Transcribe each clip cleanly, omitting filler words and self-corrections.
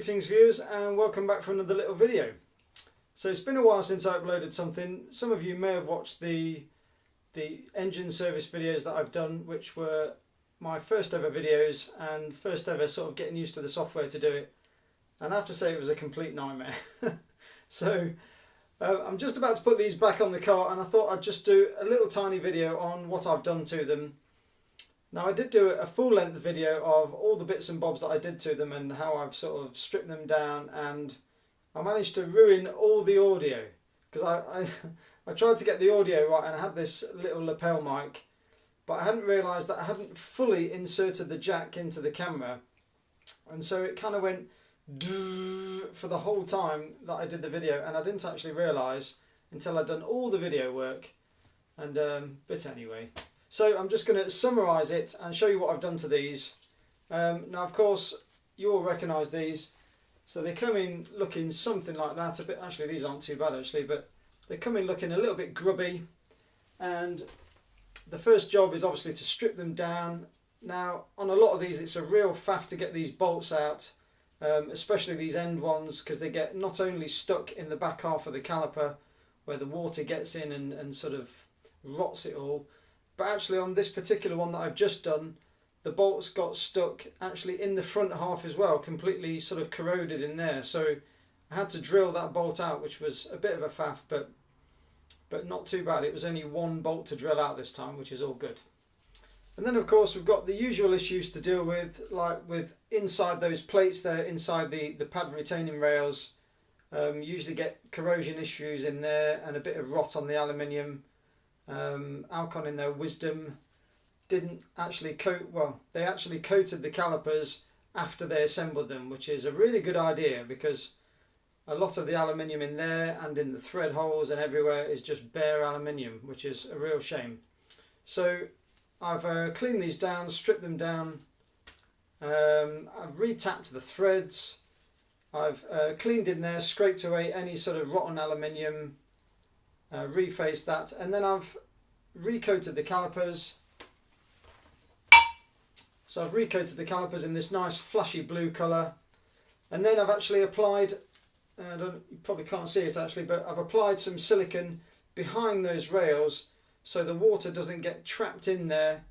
Greetings viewers, and welcome back for another little video. So it's been a while since I uploaded something. Some of you may have watched the engine service videos that I've done, which were my first ever videos and first ever sort of getting used to the software to do it. And I have to say it was a complete nightmare. So I'm just about to put these back on the car, and I thought I'd just do a little tiny video on what I've done to them. Now, I did do a full length video of all the bits and bobs that I did to them and how I've sort of stripped them down, and I managed to ruin all the audio because I tried to get the audio right, and I had this little lapel mic, but I hadn't realised that I hadn't fully inserted the jack into the camera, and so it kind of went for the whole time that I did the video, and I didn't actually realise until I'd done all the video work. And but anyway, so I'm just going to summarise it and show you what I've done to these. Now, of course, you all recognise these. So they come in looking something like that. A bit, actually, these aren't too bad actually, but they come in looking a little bit grubby. And the first job is obviously to strip them down. Now, on a lot of these, it's a real faff to get these bolts out, especially these end ones, because they get not only stuck in the back half of the caliper where the water gets in and sort of rots it all, but actually on this particular one that I've just done, the bolts got stuck actually in the front half as well, completely sort of corroded in there. So I had to drill that bolt out, which was a bit of a faff, but not too bad. It was only one bolt to drill out this time, which is all good. And then of course we've got the usual issues to deal with, like with inside those plates there, inside the pad retaining rails. Usually get corrosion issues in there and a bit of rot on the aluminium. Alcon, in their wisdom, didn't actually coat, well, they actually coated the calipers after they assembled them, which is a really good idea, because a lot of the aluminium in there and in the thread holes and everywhere is just bare aluminium, which is a real shame. So I've cleaned these down, stripped them down, I've retapped the threads, I've cleaned in there, scraped away any sort of rotten aluminium, refaced that, and then I've recoated the calipers. So I've recoated the calipers in this nice flashy blue colour, and then I've actually applied, you probably can't see it actually, but I've applied some silicone behind those rails so the water doesn't get trapped in there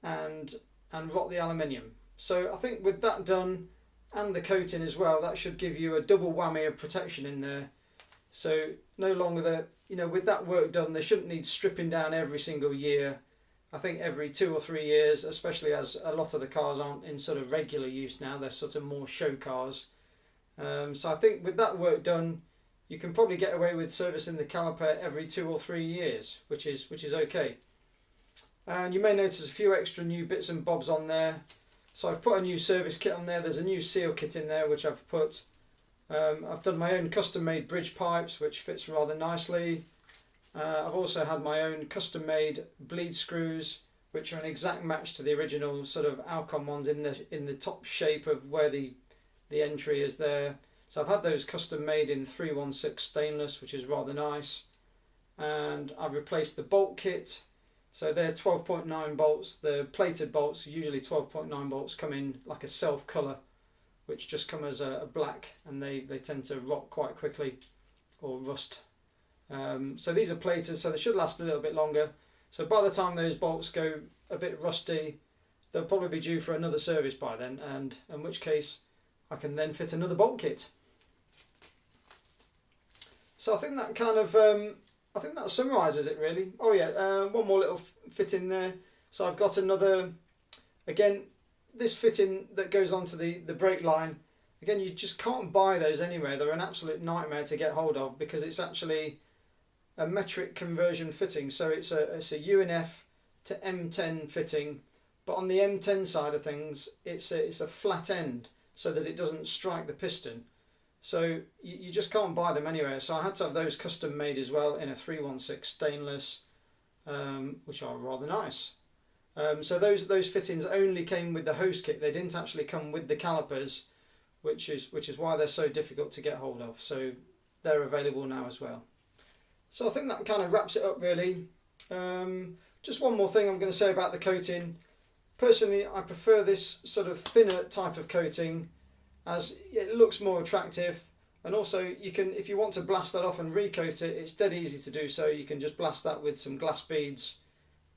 and rot the aluminium. So I think with that done and the coating as well, that should give you a double whammy of protection in there. So no longer with that work done, they shouldn't need stripping down every single year. I think every 2 or 3 years, especially as a lot of the cars aren't in sort of regular use now, they're sort of more show cars. So I think with that work done, you can probably get away with servicing the caliper every 2 or 3 years, which is okay. And you may notice a few extra new bits and bobs on there. So I've put a new service kit on there. There's a new seal kit in there which I've put. I've done my own custom-made bridge pipes, which fits rather nicely. I've also had my own custom-made bleed screws, which are an exact match to the original sort of Alcon ones in the top shape of where the entry is there. So I've had those custom-made in 316 stainless, which is rather nice. And I've replaced the bolt kit. So they're 12.9 bolts. The plated bolts, usually 12.9 bolts, come in like a self colour, which just come as a black, and they tend to rot quite quickly or rust. So these are plated, so they should last a little bit longer. So by the time those bolts go a bit rusty, they'll probably be due for another service by then, and in which case I can then fit another bolt kit. So I think that kind of I think that summarises it really. Oh yeah, one more little fit in there. So I've got another, again, this fitting that goes onto the brake line. Again, you just can't buy those anywhere. They're an absolute nightmare to get hold of, because it's actually a metric conversion fitting. So it's a UNF to M10 fitting, but on the M10 side of things, it's a flat end so that it doesn't strike the piston. So you just can't buy them anywhere. So I had to have those custom made as well in a 316 stainless, which are rather nice. So those fittings only came with the hose kit. They didn't actually come with the calipers, which is why they're so difficult to get hold of. So they're available now as well. So I think that kind of wraps it up really. Just one more thing I'm going to say about the coating. Personally, I prefer this sort of thinner type of coating. as it looks more attractive. And also you can, if you want to blast that off and recoat it, it's dead easy to do so. You can just blast that with some glass beads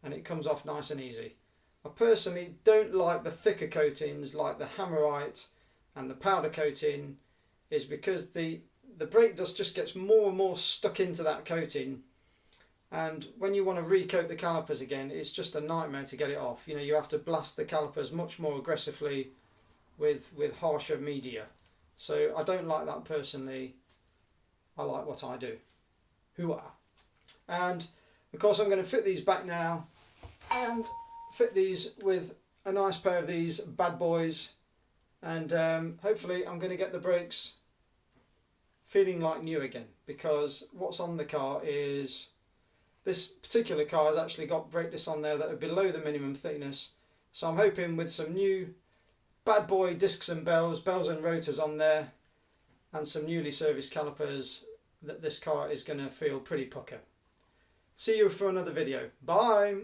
and it comes off nice and easy. I personally don't like the thicker coatings like the Hammerite and the powder coating, is because the brake dust just gets more and more stuck into that coating, and when you want to recoat the calipers again, it's just a nightmare to get it off. You know, you have to blast the calipers much more aggressively with harsher media. So I don't like that personally. I like what I do. Hooah. And of course I'm going to fit these back now and fit these with a nice pair of these bad boys, and hopefully I'm going to get the brakes feeling like new again, because what's on the car is, this particular car has actually got brake discs on there that are below the minimum thickness. So I'm hoping with some new bad boy discs and bells and rotors on there, and some newly serviced calipers, that this car is going to feel pretty pucker. See you for another video. Bye!